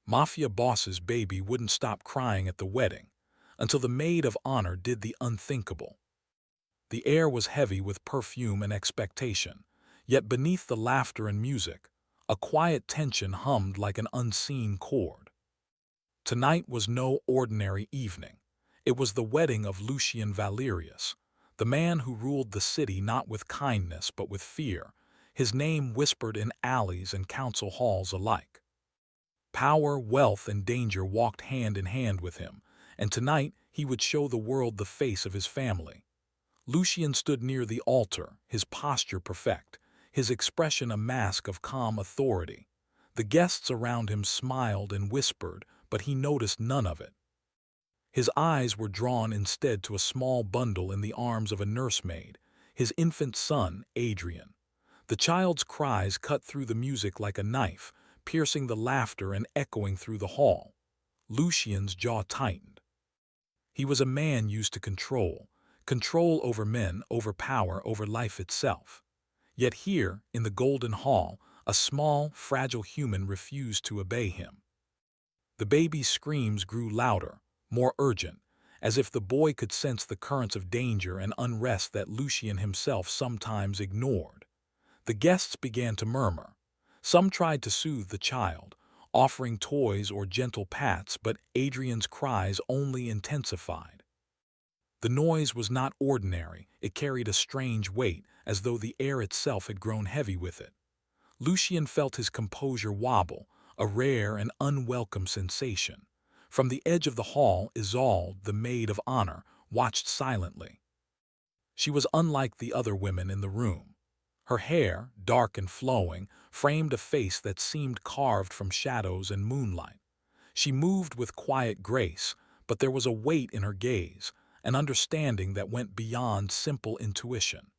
Mafia boss's baby wouldn't stop crying at the wedding until the maid of honor did the unthinkable. The air was heavy with perfume and expectation, yet beneath the laughter and music, a quiet tension hummed like an unseen chord. Tonight was no ordinary evening. It was the wedding of Lucian Valerius, the man who ruled the city not with kindness but with fear, his name whispered in alleys and council halls alike. Power, wealth, and danger walked hand in hand with him, and tonight he would show the world the face of his family. Lucian stood near the altar, his posture perfect, his expression a mask of calm authority. The guests around him smiled and whispered, but he noticed none of it. His eyes were drawn instead to a small bundle in the arms of a nursemaid, his infant son, Adrian. The child's cries cut through the music like a knife, piercing the laughter and echoing through the hall. Lucian's jaw tightened. He was a man used to control over men, over power, over life itself. Yet here, in the Golden Hall, a small, fragile human refused to obey him. The baby's screams grew louder, more urgent, as if the boy could sense the currents of danger and unrest that Lucian himself sometimes ignored. The guests began to murmur. Some tried to soothe the child, offering toys or gentle pats, but Adrian's cries only intensified. The noise was not ordinary, it carried a strange weight, as though the air itself had grown heavy with it. Lucian felt his composure wobble, a rare and unwelcome sensation. From the edge of the hall, Isolde, the maid of honor, watched silently. She was unlike the other women in the room. Her hair, dark and flowing, framed a face that seemed carved from shadows and moonlight. She moved with quiet grace, but there was a weight in her gaze, an understanding that went beyond simple intuition.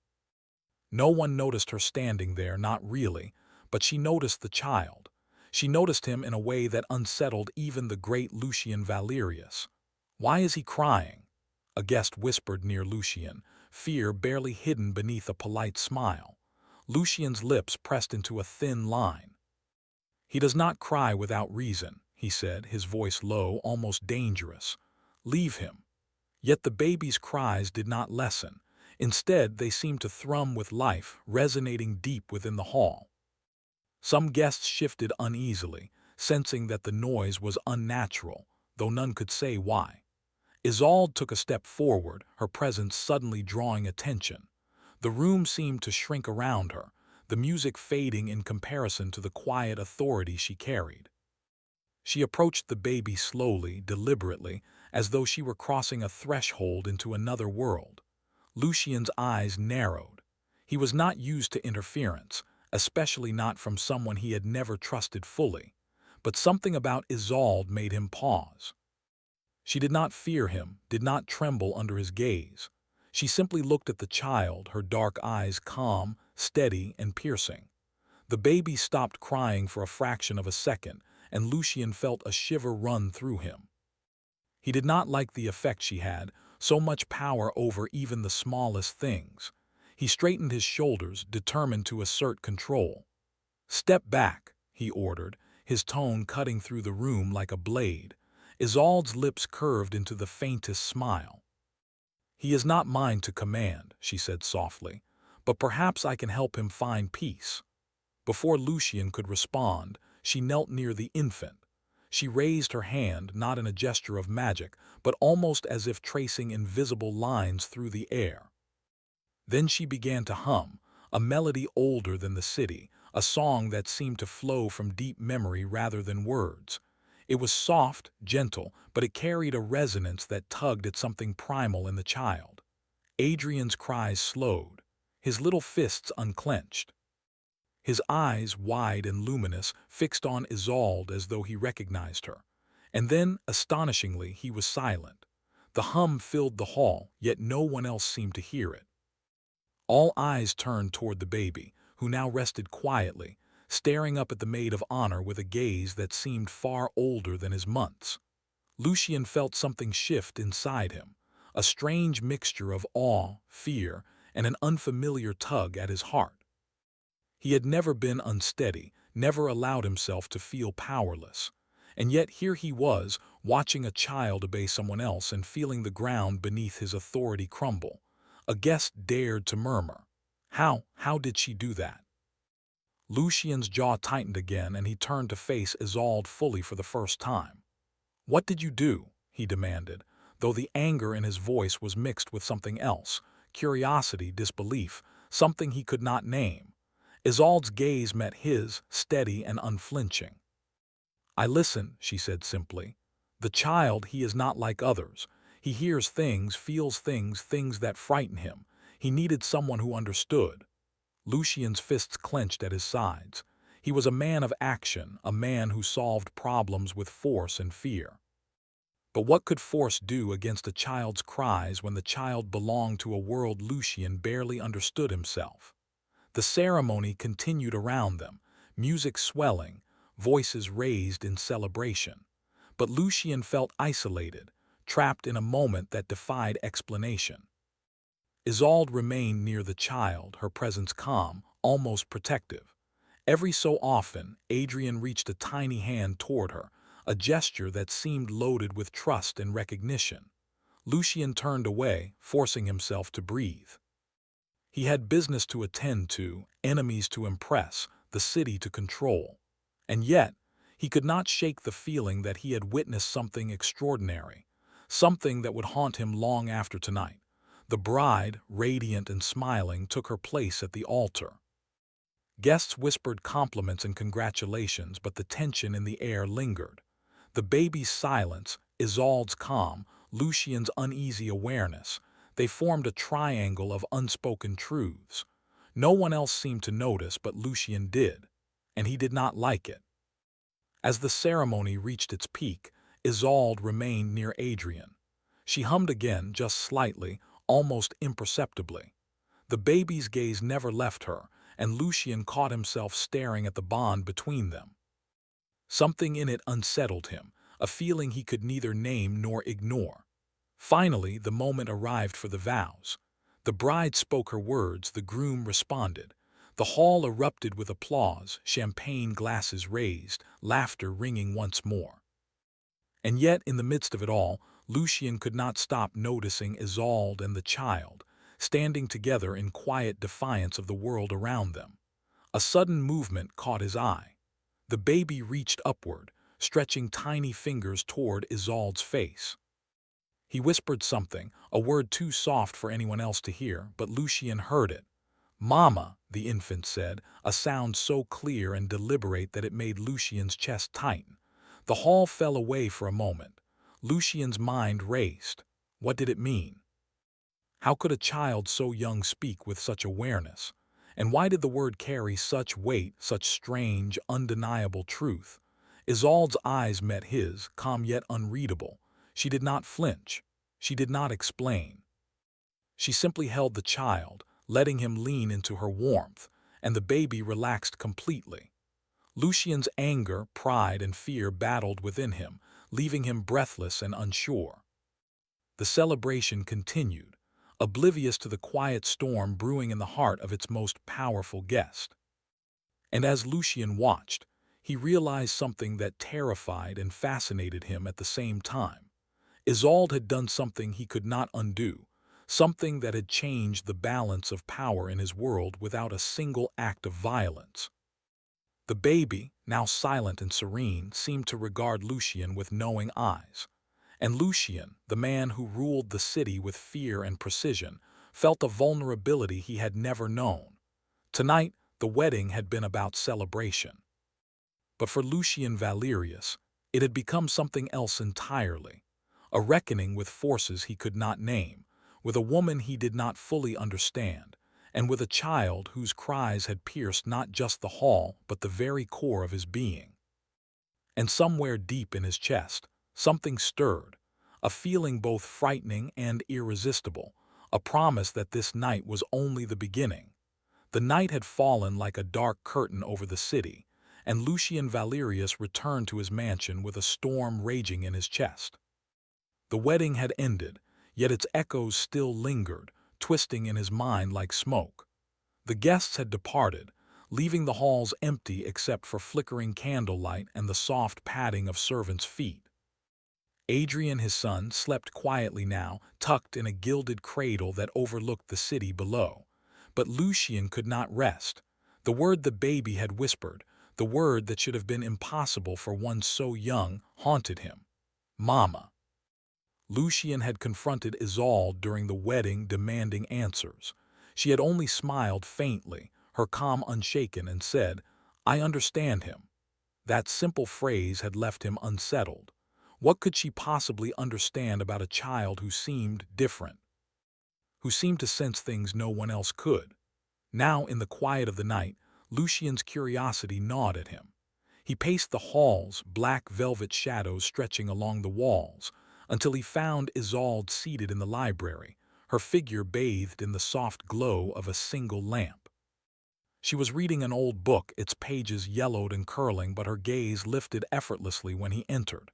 No one noticed her standing there, not really, but she noticed the child. She noticed him in a way that unsettled even the great Lucian Valerius. "Why is he crying?" a guest whispered near Lucian, fear barely hidden beneath a polite smile. Lucian's lips pressed into a thin line. "He does not cry without reason," he said, his voice low, almost dangerous. "Leave him." Yet the baby's cries did not lessen. Instead, they seemed to thrum with life, resonating deep within the hall. Some guests shifted uneasily, sensing that the noise was unnatural, though none could say why. Isolde took a step forward, her presence suddenly drawing attention. The room seemed to shrink around her, the music fading in comparison to the quiet authority she carried. She approached the baby slowly, deliberately, as though she were crossing a threshold into another world. Lucian's eyes narrowed. He was not used to interference, especially not from someone he had never trusted fully. But something about Isolde made him pause. She did not fear him, did not tremble under his gaze. She simply looked at the child, her dark eyes calm, steady, and piercing. The baby stopped crying for a fraction of a second, and Lucian felt a shiver run through him. He did not like the effect she had, so much power over even the smallest things. He straightened his shoulders, determined to assert control. "Step back," he ordered, his tone cutting through the room like a blade. Isolde's lips curved into the faintest smile. "He is not mine to command," she said softly, "but perhaps I can help him find peace." Before Lucian could respond, she knelt near the infant. She raised her hand, not in a gesture of magic, but almost as if tracing invisible lines through the air. Then she began to hum, a melody older than the city, a song that seemed to flow from deep memory rather than words. It was soft, gentle, but it carried a resonance that tugged at something primal in the child. Adrian's cries slowed, his little fists unclenched. His eyes, wide and luminous, fixed on Isolde as though he recognized her. And then, astonishingly, he was silent. The hum filled the hall, yet no one else seemed to hear it. All eyes turned toward the baby, who now rested quietly, staring up at the maid of honor with a gaze that seemed far older than his months. Lucian felt something shift inside him, a strange mixture of awe, fear, and an unfamiliar tug at his heart. He had never been unsteady, never allowed himself to feel powerless. And yet here he was, watching a child obey someone else and feeling the ground beneath his authority crumble. A guest dared to murmur. How did she do that? Lucian's jaw tightened again and he turned to face Isolde fully for the first time. What did you do? He demanded, though the anger in his voice was mixed with something else, curiosity, disbelief, something he could not name. Isolde's gaze met his, steady and unflinching. I listen, she said simply. The child, he is not like others. He hears things, feels things, things that frighten him. He needed someone who understood. Lucian's fists clenched at his sides. He was a man of action, a man who solved problems with force and fear. But what could force do against a child's cries when the child belonged to a world Lucian barely understood himself? The ceremony continued around them, music swelling, voices raised in celebration. But Lucian felt isolated, trapped in a moment that defied explanation. Isolde remained near the child, her presence calm, almost protective. Every so often, Adrian reached a tiny hand toward her, a gesture that seemed loaded with trust and recognition. Lucian turned away, forcing himself to breathe. He had business to attend to, enemies to impress, the city to control. And yet, he could not shake the feeling that he had witnessed something extraordinary, something that would haunt him long after tonight. The bride, radiant and smiling, took her place at the altar. Guests whispered compliments and congratulations, but the tension in the air lingered. The baby's silence, Isolde's calm, Lucian's uneasy awareness, they formed a triangle of unspoken truths. No one else seemed to notice, but Lucian did, and he did not like it. As the ceremony reached its peak, Isolde remained near Adrian. She hummed again, just slightly, almost imperceptibly. The baby's gaze never left her, and Lucian caught himself staring at the bond between them. Something in it unsettled him, a feeling he could neither name nor ignore. Finally, the moment arrived for the vows. The bride spoke her words, the groom responded. The hall erupted with applause, champagne glasses raised, laughter ringing once more. And yet, in the midst of it all, Lucian could not stop noticing Isolde and the child, standing together in quiet defiance of the world around them. A sudden movement caught his eye. The baby reached upward, stretching tiny fingers toward Isolde's face. He whispered something, a word too soft for anyone else to hear, but Lucian heard it. "Mama," the infant said, a sound so clear and deliberate that it made Lucian's chest tighten. The hall fell away for a moment. Lucian's mind raced. What did it mean? How could a child so young speak with such awareness? And why did the word carry such weight, such strange, undeniable truth? Isolde's eyes met his, calm yet unreadable. She did not flinch. She did not explain. She simply held the child, letting him lean into her warmth, and the baby relaxed completely. Lucian's anger, pride, and fear battled within him, leaving him breathless and unsure. The celebration continued, oblivious to the quiet storm brewing in the heart of its most powerful guest. And as Lucian watched, he realized something that terrified and fascinated him at the same time. Isolde had done something he could not undo, something that had changed the balance of power in his world without a single act of violence. The baby, now silent and serene, seemed to regard Lucian with knowing eyes. And Lucian, the man who ruled the city with fear and precision, felt a vulnerability he had never known. Tonight, the wedding had been about celebration. But for Lucian Valerius, it had become something else entirely. A reckoning with forces he could not name, with a woman he did not fully understand, and with a child whose cries had pierced not just the hall but the very core of his being. And somewhere deep in his chest, something stirred, a feeling both frightening and irresistible, a promise that this night was only the beginning. The night had fallen like a dark curtain over the city, and Lucian Valerius returned to his mansion with a storm raging in his chest. The wedding had ended, yet its echoes still lingered, twisting in his mind like smoke. The guests had departed, leaving the halls empty except for flickering candlelight and the soft padding of servants' feet. Adrian, his son, slept quietly now, tucked in a gilded cradle that overlooked the city below. But Lucian could not rest. The word the baby had whispered, the word that should have been impossible for one so young, haunted him. Mama. Lucian had confronted Isolde during the wedding, demanding answers. She had only smiled faintly, her calm unshaken, and said, "I understand him." That simple phrase had left him unsettled. What could she possibly understand about a child who seemed different, who seemed to sense things no one else could? Now, in the quiet of the night, Lucian's curiosity gnawed at him. He paced the halls, black velvet shadows stretching along the walls, until he found Isolde seated in the library, her figure bathed in the soft glow of a single lamp. She was reading an old book, its pages yellowed and curling, but her gaze lifted effortlessly when he entered.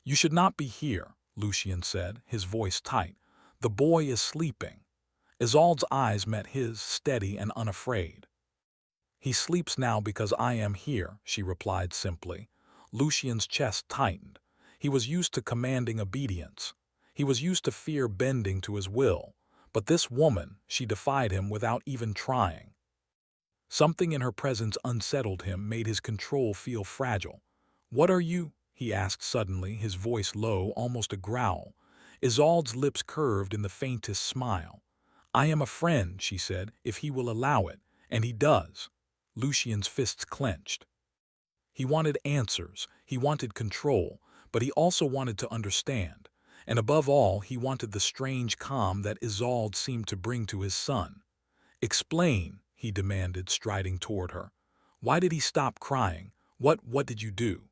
"You should not be here," Lucian said, his voice tight. "The boy is sleeping." Isolde's eyes met his, steady and unafraid. "He sleeps now because I am here," she replied simply. Lucian's chest tightened. He was used to commanding obedience. He was used to fear bending to his will. But this woman, she defied him without even trying. Something in her presence unsettled him, made his control feel fragile. "What are you?" he asked suddenly, his voice low, almost a growl. Isolde's lips curved in the faintest smile. "I am a friend," she said, "if he will allow it, and he does." Lucian's fists clenched. He wanted answers, he wanted control, but he also wanted to understand. And above all, he wanted the strange calm that Isolde seemed to bring to his son. "Explain," he demanded, striding toward her. "Why did he stop crying? What did you do?"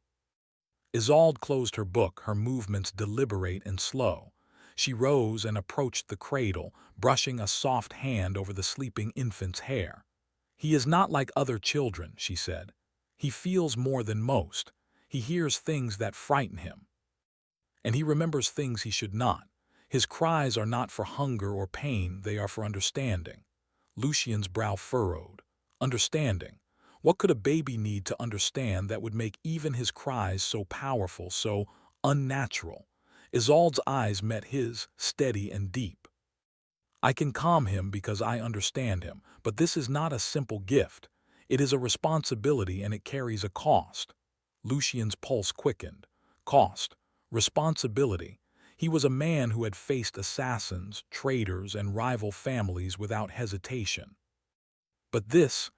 Isolde closed her book, her movements deliberate and slow. She rose and approached the cradle, brushing a soft hand over the sleeping infant's hair. "He is not like other children," she said. "He feels more than most. He hears things that frighten him. And he remembers things he should not. His cries are not for hunger or pain, they are for understanding." Lucian's brow furrowed. Understanding. What could a baby need to understand that would make even his cries so powerful, so unnatural? Isolde's eyes met his, steady and deep. "I can calm him because I understand him, but this is not a simple gift. It is a responsibility, and it carries a cost." Lucian's pulse quickened. Cost. Responsibility. He was a man who had faced assassins, traitors, and rival families without hesitation. But this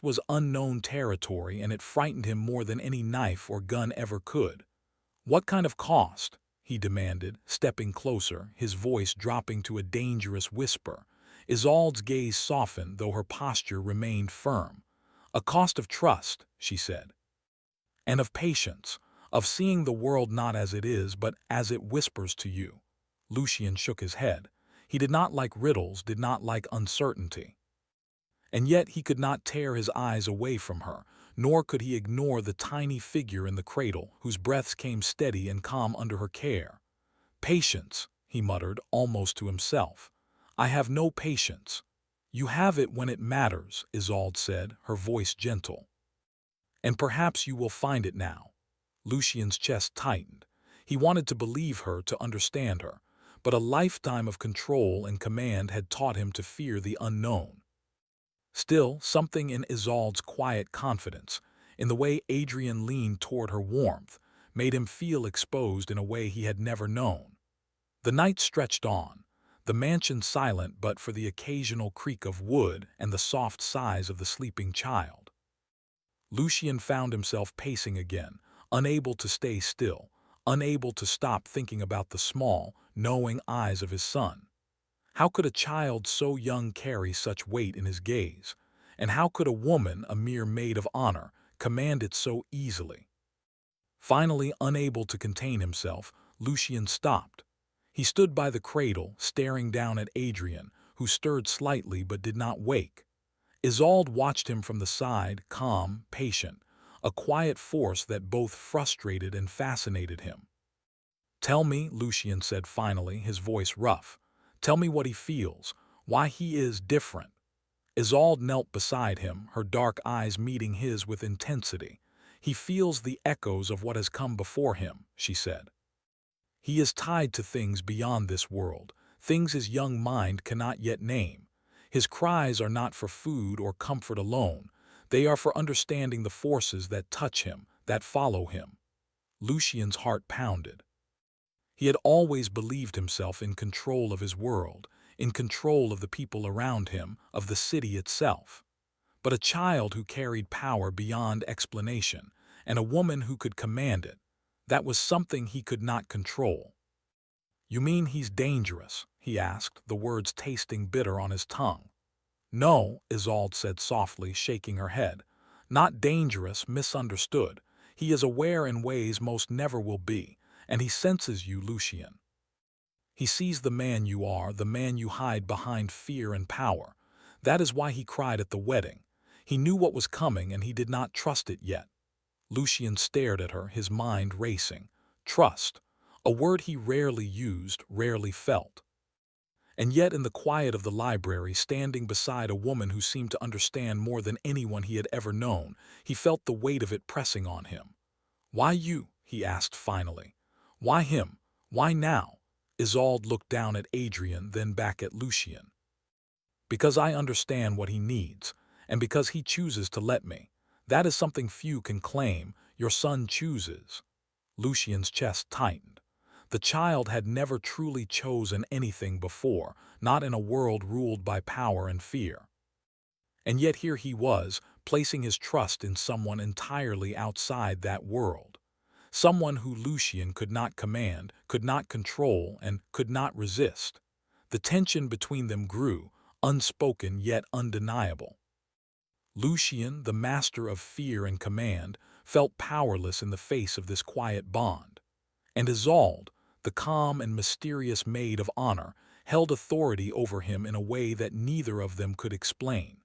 was unknown territory, and it frightened him more than any knife or gun ever could. "What kind of cost?" he demanded, stepping closer, his voice dropping to a dangerous whisper. Isolde's gaze softened, though her posture remained firm. "A cost of trust," she said. "And of patience, of seeing the world not as it is, but as it whispers to you." Lucian shook his head. He did not like riddles, did not like uncertainty. And yet he could not tear his eyes away from her, nor could he ignore the tiny figure in the cradle, whose breaths came steady and calm under her care. "Patience," he muttered, almost to himself. "I have no patience." "You have it when it matters," Isolde said, her voice gentle. "And perhaps you will find it now." Lucian's chest tightened. He wanted to believe her, to understand her, but a lifetime of control and command had taught him to fear the unknown. Still, something in Isolde's quiet confidence, in the way Adrian leaned toward her warmth, made him feel exposed in a way he had never known. The night stretched on, the mansion silent but for the occasional creak of wood and the soft sighs of the sleeping child. Lucian found himself pacing again, unable to stay still, unable to stop thinking about the small, knowing eyes of his son. How could a child so young carry such weight in his gaze? And how could a woman, a mere maid of honor, command it so easily? Finally, unable to contain himself, Lucian stopped. He stood by the cradle, staring down at Adrian, who stirred slightly but did not wake. Isolde watched him from the side, calm, patient, a quiet force that both frustrated and fascinated him. "Tell me," Lucian said finally, his voice rough. "Tell me what he feels, why he is different." Isolde knelt beside him, her dark eyes meeting his with intensity. "He feels the echoes of what has come before him," she said. "He is tied to things beyond this world, things his young mind cannot yet name. His cries are not for food or comfort alone. They are for understanding the forces that touch him, that follow him." Lucian's heart pounded. He had always believed himself in control of his world, in control of the people around him, of the city itself. But a child who carried power beyond explanation, and a woman who could command it, that was something he could not control. "You mean he's dangerous?" he asked, the words tasting bitter on his tongue. "No," Isolde said softly, shaking her head. "Not dangerous, misunderstood. He is aware in ways most never will be, and he senses you, Lucian. He sees the man you are, the man you hide behind fear and power. That is why he cried at the wedding. He knew what was coming, and he did not trust it yet." Lucian stared at her, his mind racing. Trust, a word he rarely used, rarely felt. And yet in the quiet of the library, standing beside a woman who seemed to understand more than anyone he had ever known, he felt the weight of it pressing on him. "Why you?" he asked finally. "Why him? Why now?" Isolde looked down at Adrian, then back at Lucian. "Because I understand what he needs, and because he chooses to let me. That is something few can claim. Your son chooses." Lucian's chest tightened. The child had never truly chosen anything before, not in a world ruled by power and fear. And yet here he was, placing his trust in someone entirely outside that world. Someone who Lucian could not command, could not control, and could not resist. The tension between them grew, unspoken yet undeniable. Lucian, the master of fear and command, felt powerless in the face of this quiet bond. And Isolde, the calm and mysterious maid of honor, held authority over him in a way that neither of them could explain.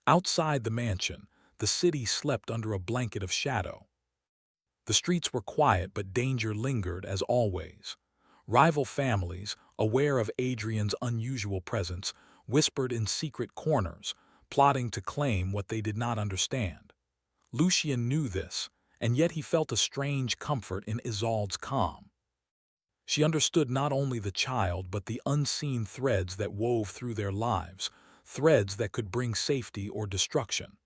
Outside the mansion, the city slept under a blanket of shadow. The streets were quiet, but danger lingered as always. Rival families, aware of Adrian's unusual presence, whispered in secret corners, plotting to claim what they did not understand. Lucian knew this, and yet he felt a strange comfort in Isolde's calm. She understood not only the child but the unseen threads that wove through their lives, threads that could bring safety or destruction.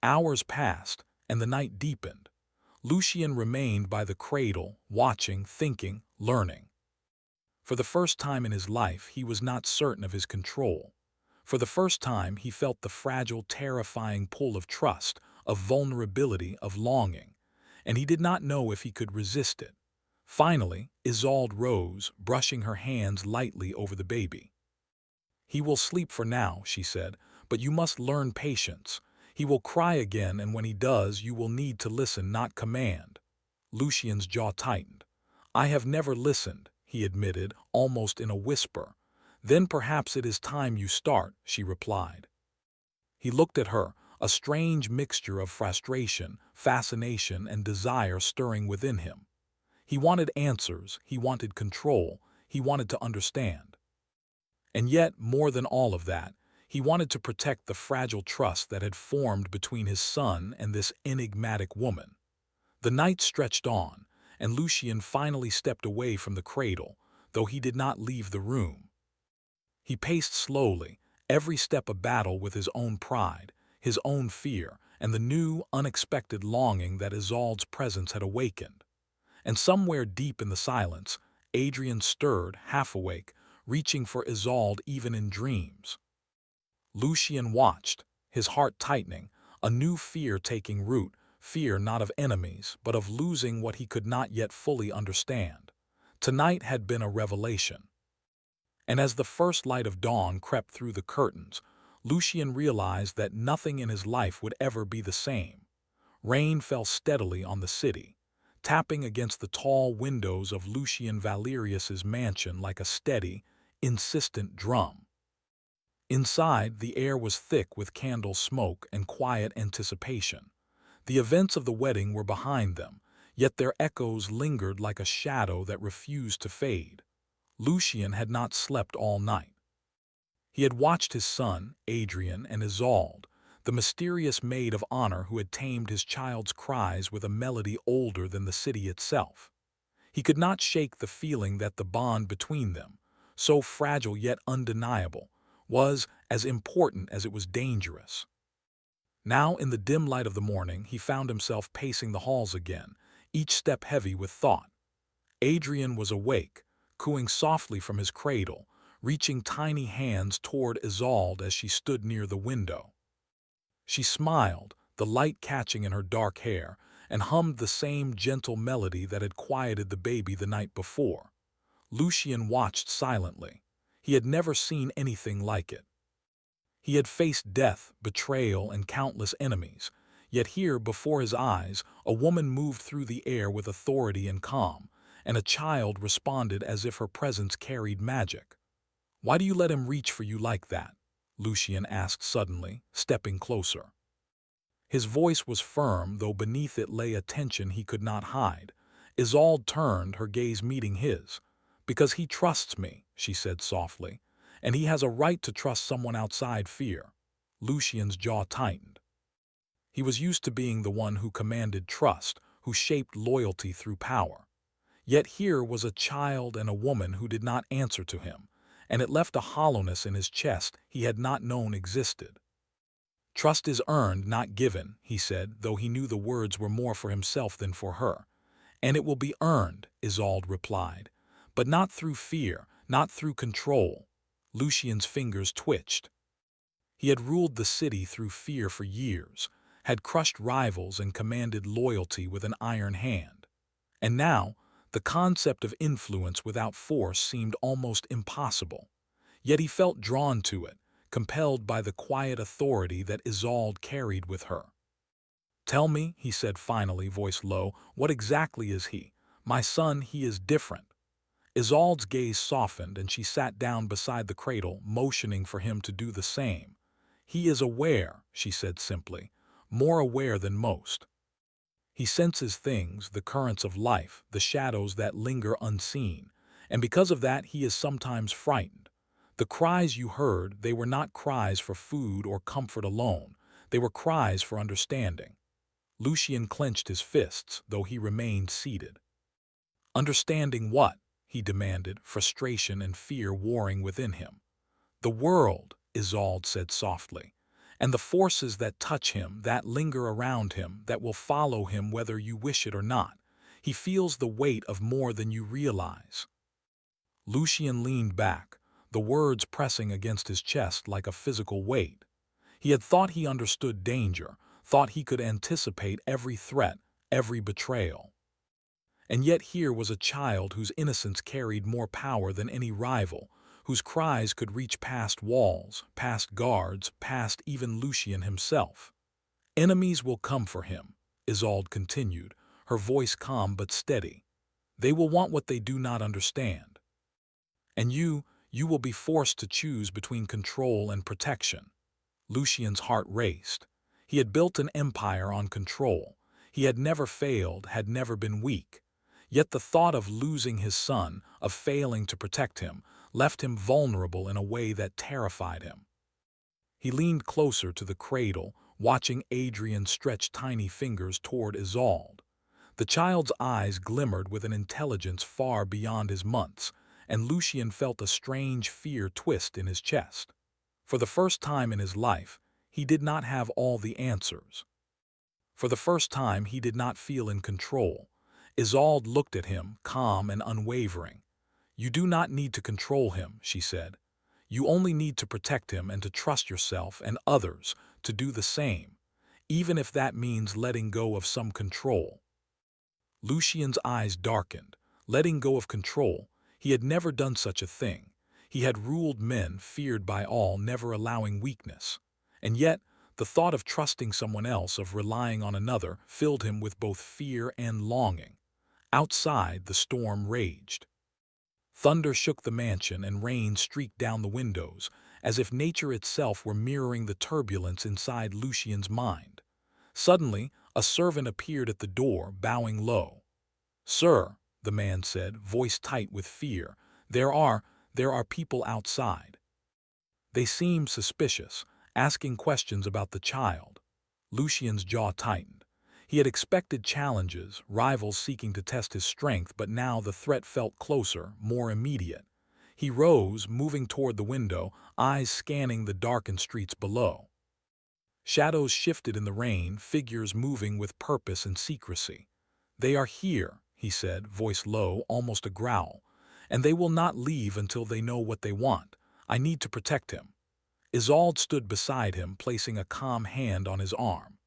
Hours passed, and the night deepened. Lucian remained by the cradle, watching, thinking, learning. For the first time in his life, he was not certain of his control. For the first time, he felt the fragile, terrifying pull of trust, of vulnerability, of longing, and he did not know if he could resist it. Finally, Isolde rose, brushing her hands lightly over the baby. "He will sleep for now," she said, "but you must learn patience. He will cry again, and when he does, you will need to listen, not command." Lucian's jaw tightened. "I have never listened," he admitted, almost in a whisper. "Then perhaps it is time you start," she replied. He looked at her, a strange mixture of frustration, fascination, and desire stirring within him. He wanted answers, he wanted control, he wanted to understand. And yet, more than all of that, he wanted to protect the fragile trust that had formed between his son and this enigmatic woman. The night stretched on, and Lucian finally stepped away from the cradle, though he did not leave the room. He paced slowly, every step a battle with his own pride, his own fear, and the new, unexpected longing that Isolde's presence had awakened. And somewhere deep in the silence, Adrian stirred, half awake, reaching for Isolde even in dreams. Lucian watched, his heart tightening, a new fear taking root, fear not of enemies, but of losing what he could not yet fully understand. Tonight had been a revelation. And as the first light of dawn crept through the curtains, Lucian realized that nothing in his life would ever be the same. Rain fell steadily on the city, tapping against the tall windows of Lucian Valerius's mansion like a steady, insistent drum. Inside, the air was thick with candle smoke and quiet anticipation. The events of the wedding were behind them, yet their echoes lingered like a shadow that refused to fade. Lucian had not slept all night. He had watched his son, Adrian, and Isolde, the mysterious maid of honor who had tamed his child's cries with a melody older than the city itself. He could not shake the feeling that the bond between them, so fragile yet undeniable, was as important as it was dangerous. Now, in the dim light of the morning, he found himself pacing the halls again, each step heavy with thought. Adrian was awake, cooing softly from his cradle, reaching tiny hands toward Isolde as she stood near the window. She smiled, the light catching in her dark hair, and hummed the same gentle melody that had quieted the baby the night before. Lucien watched silently. He had never seen anything like it. He had faced death, betrayal, and countless enemies, yet here before his eyes a woman moved through the air with authority and calm, and a child responded as if her presence carried magic. "Why do you let him reach for you like that?" Lucien asked suddenly, stepping closer. His voice was firm, though beneath it lay a tension he could not hide. Isolde turned, her gaze meeting his. "Because he trusts me," she said softly, "and he has a right to trust someone outside fear." Lucien's jaw tightened. He was used to being the one who commanded trust, who shaped loyalty through power. Yet here was a child and a woman who did not answer to him, and it left a hollowness in his chest he had not known existed. "Trust is earned, not given," he said, though he knew the words were more for himself than for her. "And it will be earned," Isolde replied, "but not through fear, not through control." Lucien's fingers twitched. He had ruled the city through fear for years, had crushed rivals and commanded loyalty with an iron hand. And now, the concept of influence without force seemed almost impossible. Yet he felt drawn to it, compelled by the quiet authority that Isolde carried with her. "Tell me," he said finally, voice low, "what exactly is he? My son, he is different." Isolde's gaze softened and she sat down beside the cradle, motioning for him to do the same. "He is aware," she said simply, "more aware than most. He senses things, the currents of life, the shadows that linger unseen, and because of that he is sometimes frightened. The cries you heard, they were not cries for food or comfort alone, they were cries for understanding." Lucien clenched his fists, though he remained seated. "Understanding what?" he demanded, frustration and fear warring within him. "The world," Isolde said softly, "and the forces that touch him, that linger around him, that will follow him whether you wish it or not. He feels the weight of more than you realize." Lucien leaned back, the words pressing against his chest like a physical weight. He had thought he understood danger, thought he could anticipate every threat, every betrayal. And yet here was a child whose innocence carried more power than any rival, whose cries could reach past walls, past guards, past even Lucien himself. "Enemies will come for him," Isolde continued, her voice calm but steady. "They will want what they do not understand. And you will be forced to choose between control and protection." Lucien's heart raced. He had built an empire on control. He had never failed, had never been weak. Yet the thought of losing his son, of failing to protect him, left him vulnerable in a way that terrified him. He leaned closer to the cradle, watching Adrian stretch tiny fingers toward Isolde. The child's eyes glimmered with an intelligence far beyond his months, and Lucien felt a strange fear twist in his chest. For the first time in his life, he did not have all the answers. For the first time, he did not feel in control. Isolde looked at him, calm and unwavering. "You do not need to control him," she said. "You only need to protect him and to trust yourself and others to do the same, even if that means letting go of some control." Lucien's eyes darkened. Letting go of control, he had never done such a thing. He had ruled men, feared by all, never allowing weakness. And yet, the thought of trusting someone else, of relying on another, filled him with both fear and longing. Outside, the storm raged. Thunder shook the mansion and rain streaked down the windows, as if nature itself were mirroring the turbulence inside Lucien's mind. Suddenly, a servant appeared at the door, bowing low. "Sir," the man said, voice tight with fear, There are people outside." They seemed suspicious, asking questions about the child. Lucian's jaw tightened. He had expected challenges, rivals seeking to test his strength, but now the threat felt closer, more immediate. He rose, moving toward the window, eyes scanning the darkened streets below. Shadows shifted in the rain, figures moving with purpose and secrecy. "They are here," he said, voice low, almost a growl, "and they will not leave until they know what they want. I need to protect him." Isolde stood beside him, placing a calm hand on his arm.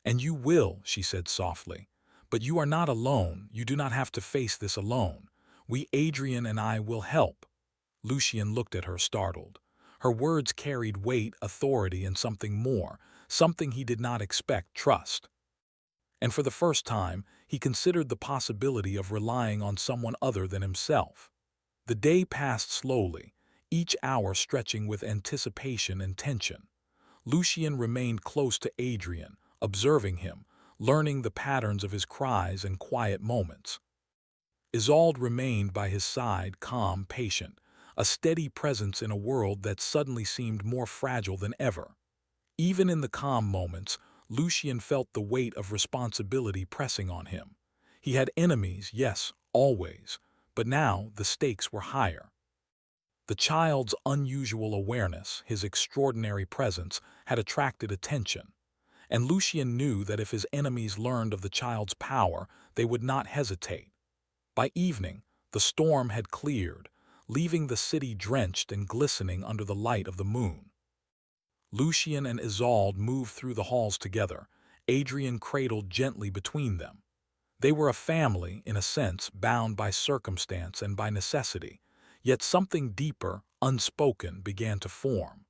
"And you will," she said softly. "But you are not alone. You do not have to face this alone. We, Adrian and I, will help." Lucian looked at her, startled. Her words carried weight, authority, and something more, something he did not expect: trust. And for the first time, he considered the possibility of relying on someone other than himself. The day passed slowly, each hour stretching with anticipation and tension. Lucian remained close to Adrian, observing him, learning the patterns of his cries and quiet moments. Isolde remained by his side, calm, patient, a steady presence in a world that suddenly seemed more fragile than ever. Even in the calm moments, Lucian felt the weight of responsibility pressing on him. He had enemies, yes, always, but now the stakes were higher. The child's unusual awareness, his extraordinary presence, had attracted attention, and Lucian knew that if his enemies learned of the child's power, they would not hesitate. By evening, the storm had cleared, leaving the city drenched and glistening under the light of the moon. Lucian and Isolde moved through the halls together, Adrian cradled gently between them. They were a family, in a sense, bound by circumstance and by necessity, yet something deeper, unspoken, began to form.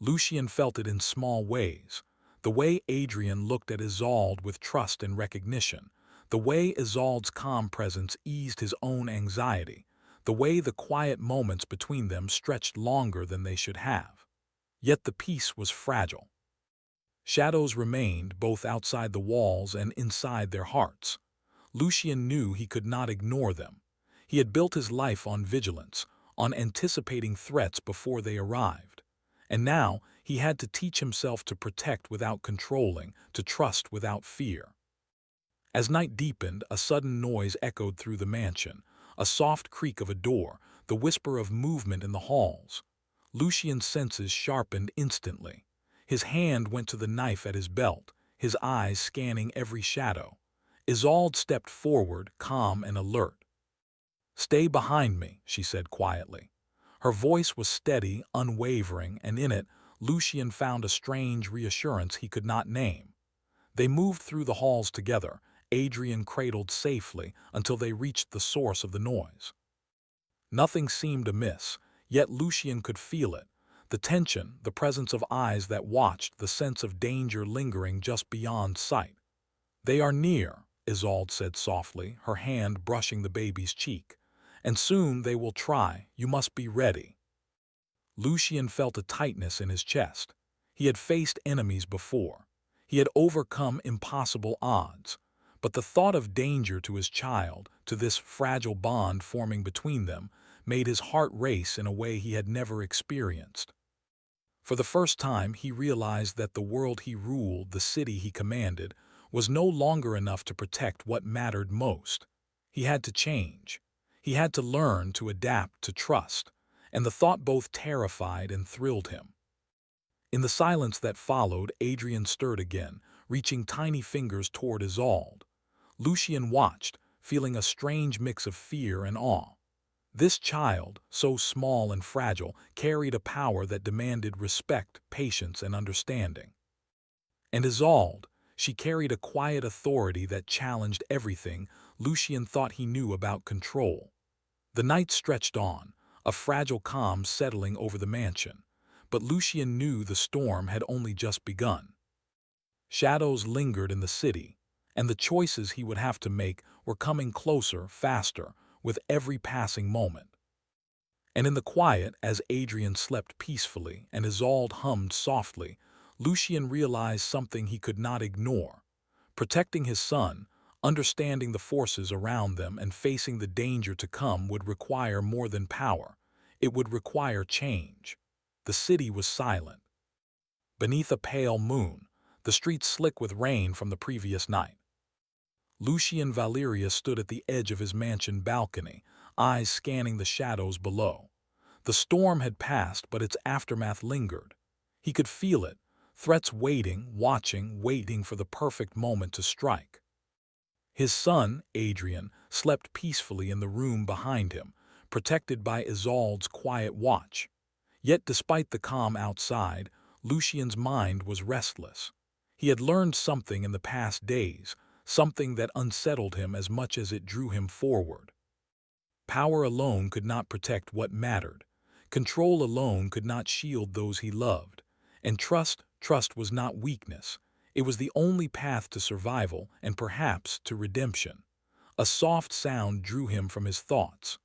Lucian felt it in small ways: the way Adrian looked at Isolde with trust and recognition, the way Isolde's calm presence eased his own anxiety, the way the quiet moments between them stretched longer than they should have. Yet the peace was fragile. Shadows remained, both outside the walls and inside their hearts. Lucian knew he could not ignore them. He had built his life on vigilance, on anticipating threats before they arrived. And now he had to teach himself to protect without controlling, to trust without fear. As night deepened, a sudden noise echoed through the mansion, a soft creak of a door, the whisper of movement in the halls. Lucian's senses sharpened instantly. His hand went to the knife at his belt, his eyes scanning every shadow. Isolde stepped forward, calm and alert. "Stay behind me," she said quietly. Her voice was steady, unwavering, and in it, Lucian found a strange reassurance he could not name. They moved through the halls together, Adrian cradled safely, until they reached the source of the noise. Nothing seemed amiss, yet Lucian could feel it. The tension, the presence of eyes that watched, the sense of danger lingering just beyond sight. "They are near," Isolde said softly, her hand brushing the baby's cheek. "And soon they will try. You must be ready." Lucian felt a tightness in his chest. He had faced enemies before. He had overcome impossible odds. But the thought of danger to his child, to this fragile bond forming between them, made his heart race in a way he had never experienced. For the first time, he realized that the world he ruled, the city he commanded, was no longer enough to protect what mattered most. He had to change. He had to learn, to adapt, to trust, and the thought both terrified and thrilled him. In the silence that followed, Adrian stirred again, reaching tiny fingers toward Isolde. Lucian watched, feeling a strange mix of fear and awe. This child, so small and fragile, carried a power that demanded respect, patience, and understanding. And Isolde, she carried a quiet authority that challenged everything Lucian thought he knew about control. The night stretched on, a fragile calm settling over the mansion, but Lucian knew the storm had only just begun. Shadows lingered in the city, and the choices he would have to make were coming closer, faster, with every passing moment. And in the quiet, as Adrian slept peacefully and Isolde hummed softly, Lucian realized something he could not ignore. Protecting his son, understanding the forces around them, and facing the danger to come would require more than power. It would require change. The city was silent. Beneath a pale moon, the streets slick with rain from the previous night. Lucian Valeria stood at the edge of his mansion balcony, eyes scanning the shadows below. The storm had passed, but its aftermath lingered. He could feel it, threats waiting, watching, waiting for the perfect moment to strike. His son, Adrian, slept peacefully in the room behind him, protected by Isolde's quiet watch. Yet despite the calm outside, Lucian's mind was restless. He had learned something in the past days, something that unsettled him as much as it drew him forward. Power alone could not protect what mattered. Control alone could not shield those he loved. And trust was not weakness. It was the only path to survival and perhaps to redemption. A soft sound drew him from his thoughts.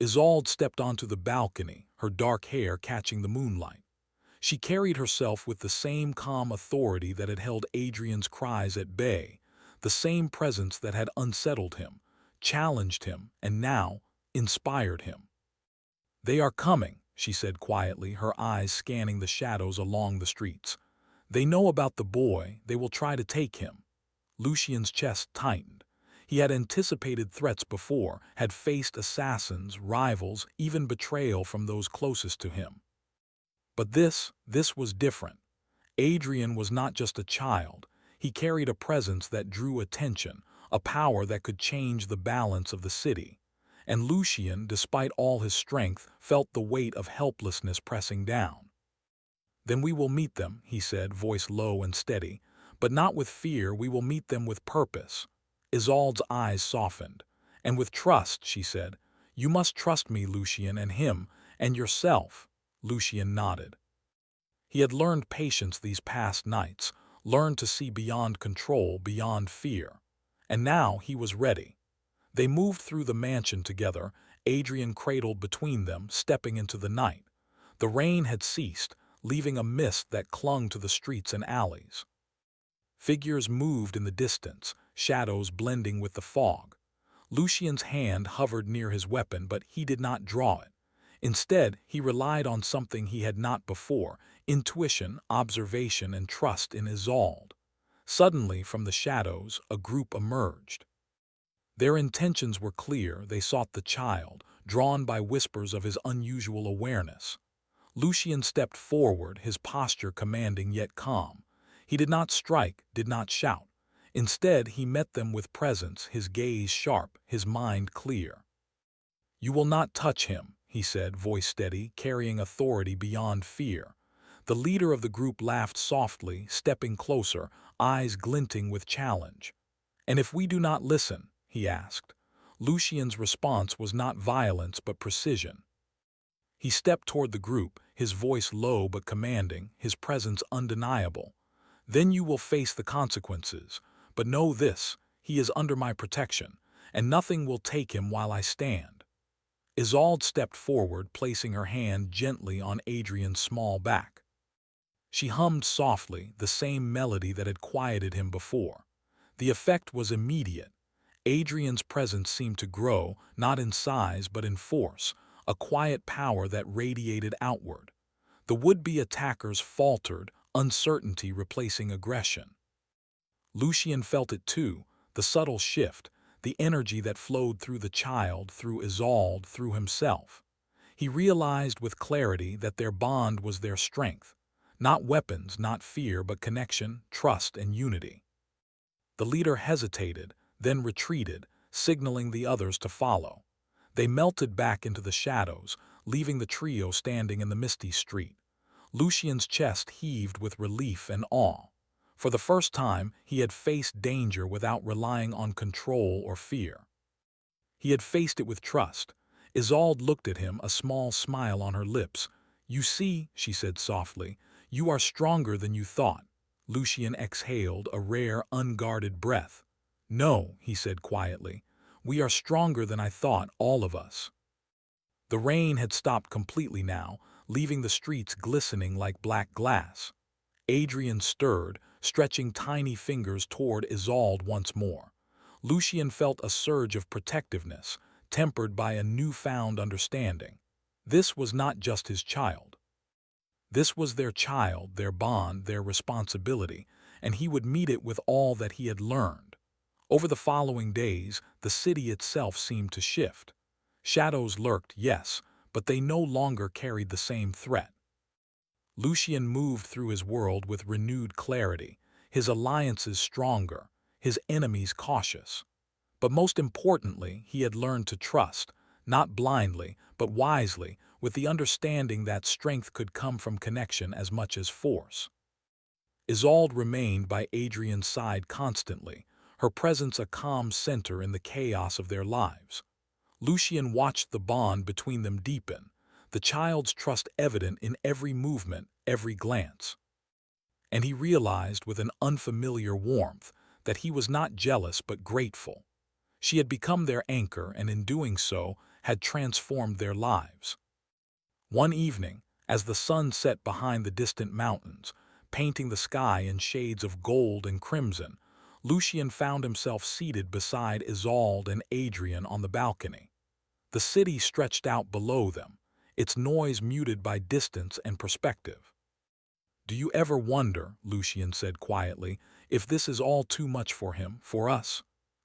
Isolde stepped onto the balcony, her dark hair catching the moonlight. She carried herself with the same calm authority that had held Adrian's cries at bay, the same presence that had unsettled him, challenged him, and now inspired him. "They are coming," she said quietly, her eyes scanning the shadows along the streets. "They know about the boy, they will try to take him." Lucian's chest tightened. He had anticipated threats before, had faced assassins, rivals, even betrayal from those closest to him. But this was different. Adrian was not just a child. He carried a presence that drew attention, a power that could change the balance of the city. And Lucian, despite all his strength, felt the weight of helplessness pressing down. "Then we will meet them," he said, voice low and steady. "But not with fear, we will meet them with purpose." Isolde's eyes softened. "And with trust," she said. "You must trust me, Lucian, and him, and yourself." Lucian nodded. He had learned patience these past nights, learned to see beyond control, beyond fear. And now he was ready. They moved through the mansion together, Adrian cradled between them, stepping into the night. The rain had ceased, leaving a mist that clung to the streets and alleys. Figures moved in the distance, shadows blending with the fog. Lucian's hand hovered near his weapon, but he did not draw it. Instead, he relied on something he had not before: intuition, observation, and trust in Isolde. Suddenly, from the shadows, a group emerged. Their intentions were clear. They sought the child, drawn by whispers of his unusual awareness. Lucian stepped forward, his posture commanding yet calm. He did not strike, did not shout. Instead, he met them with presence, his gaze sharp, his mind clear. "You will not touch him," he said, voice steady, carrying authority beyond fear. The leader of the group laughed softly, stepping closer, eyes glinting with challenge. "And if we do not listen?" he asked. Lucian's response was not violence but precision. He stepped toward the group, his voice low but commanding, his presence undeniable. "Then you will face the consequences. But know this, he is under my protection, and nothing will take him while I stand." Isolde stepped forward, placing her hand gently on Adrian's small back. She hummed softly, the same melody that had quieted him before. The effect was immediate. Adrian's presence seemed to grow, not in size but in force, a quiet power that radiated outward. The would-be attackers faltered, uncertainty replacing aggression. Lucian felt it too, the subtle shift, the energy that flowed through the child, through Isolde, through himself. He realized with clarity that their bond was their strength. Not weapons, not fear, but connection, trust, and unity. The leader hesitated, then retreated, signaling the others to follow. They melted back into the shadows, leaving the trio standing in the misty street. Lucian's chest heaved with relief and awe. For the first time, he had faced danger without relying on control or fear. He had faced it with trust. Isolde looked at him, a small smile on her lips. "You see," she said softly, "you are stronger than you thought." Lucian exhaled, a rare, unguarded breath. "No," he said quietly, "we are stronger than I thought, all of us." The rain had stopped completely now, leaving the streets glistening like black glass. Adrian stirred, stretching tiny fingers toward Isolde once more. Lucian felt a surge of protectiveness, tempered by a newfound understanding. This was not just his child. This was their child, their bond, their responsibility, and he would meet it with all that he had learned. Over the following days, the city itself seemed to shift. Shadows lurked, yes, but they no longer carried the same threat. Lucien moved through his world with renewed clarity, his alliances stronger, his enemies cautious. But most importantly, he had learned to trust, not blindly, but wisely, with the understanding that strength could come from connection as much as force. Isolde remained by Adrian's side constantly, her presence a calm center in the chaos of their lives. Lucien watched the bond between them deepen, the child's trust evident in every movement, every glance. And he realized with an unfamiliar warmth that he was not jealous but grateful. She had become their anchor and in doing so had transformed their lives. One evening, as the sun set behind the distant mountains, painting the sky in shades of gold and crimson, Lucien found himself seated beside Isolde and Adrian on the balcony. The city stretched out below them, its noise muted by distance and perspective. "Do you ever wonder," Lucien said quietly, "if this is all too much for him, for us?"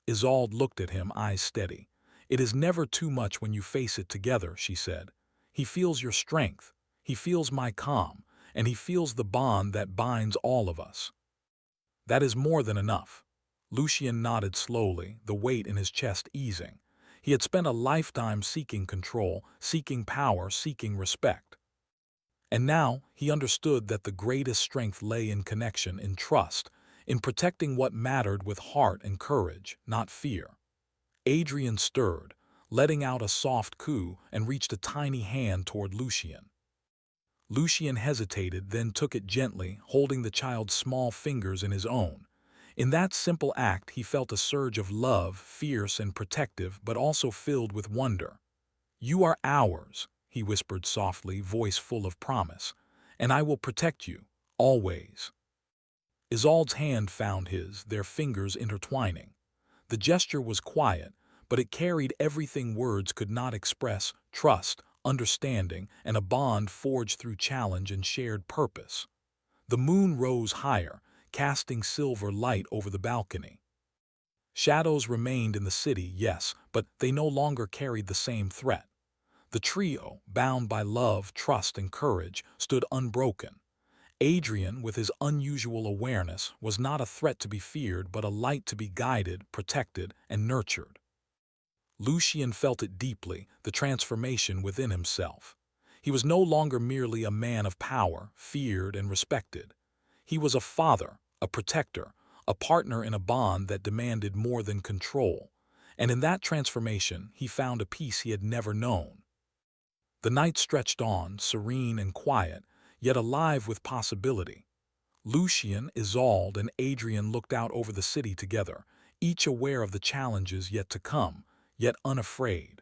Isolde looked at him, eyes steady. "It is never too much when you face it together," she said. "He feels your strength, he feels my calm, and he feels the bond that binds all of us. That is more than enough." Lucien nodded slowly, the weight in his chest easing. He had spent a lifetime seeking control, seeking power, seeking respect. And now he understood that the greatest strength lay in connection, in trust, in protecting what mattered with heart and courage, not fear. Adrian stirred, letting out a soft coo, and reached a tiny hand toward Lucien. Lucien hesitated, then took it gently, holding the child's small fingers in his own. In that simple act he felt a surge of love, fierce and protective, but also filled with wonder. "You are ours," he whispered softly, voice full of promise, "and I will protect you, always." Isolde's hand found his, their fingers intertwining. The gesture was quiet, but it carried everything words could not express: trust, understanding, and a bond forged through challenge and shared purpose. The moon rose higher, casting silver light over the balcony. Shadows remained in the city, yes, but they no longer carried the same threat. The trio, bound by love, trust, and courage, stood unbroken. Adrian, with his unusual awareness, was not a threat to be feared, but a light to be guided, protected, and nurtured. Lucien felt it deeply, the transformation within himself. He was no longer merely a man of power, feared and respected. He was a father, a protector, a partner in a bond that demanded more than control. And in that transformation, he found a peace he had never known. The night stretched on, serene and quiet, yet alive with possibility. Lucien, Isolde, and Adrian looked out over the city together, each aware of the challenges yet to come, yet unafraid.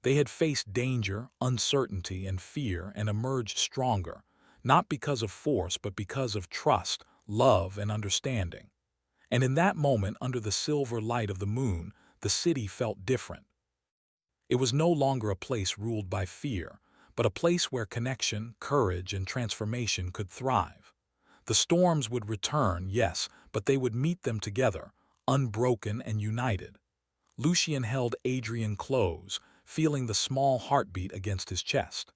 They had faced danger, uncertainty, and fear and emerged stronger, not because of force but because of trust, love, and understanding. And in that moment, under the silver light of the moon, the city felt different. It was no longer a place ruled by fear, but a place where connection, courage, and transformation could thrive. The storms would return, yes, but they would meet them together, unbroken and united. Lucien held Adrian close, feeling the small heartbeat against his chest.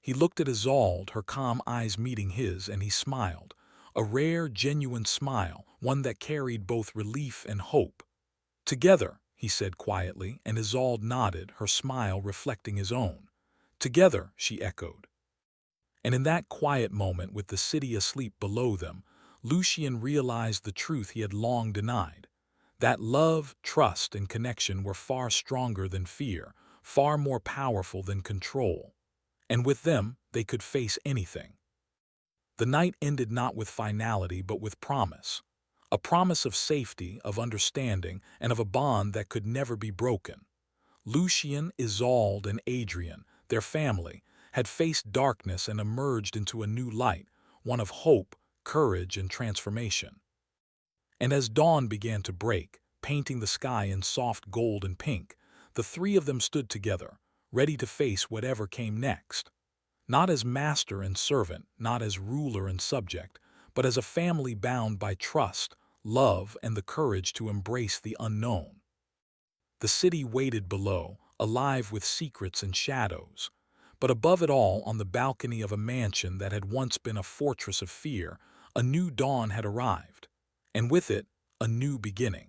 He looked at Isolde, her calm eyes meeting his, and he smiled. A rare, genuine smile, one that carried both relief and hope. "Together," he said quietly, and Isolde nodded, her smile reflecting his own. "Together," she echoed. And in that quiet moment, with the city asleep below them, Lucien realized the truth he had long denied. That love, trust, and connection were far stronger than fear, far more powerful than control. And with them, they could face anything. The night ended not with finality but with promise. A promise of safety, of understanding, and of a bond that could never be broken. Lucien, Isolde, and Adrian, their family, had faced darkness and emerged into a new light, one of hope, courage, and transformation. And as dawn began to break, painting the sky in soft gold and pink, the three of them stood together, ready to face whatever came next. not as master and servant, not as ruler and subject, but as a family bound by trust, love, and the courage to embrace the unknown. The city waited below, alive with secrets and shadows. But above it all, on the balcony of a mansion that had once been a fortress of fear, a new dawn had arrived, and with it, a new beginning.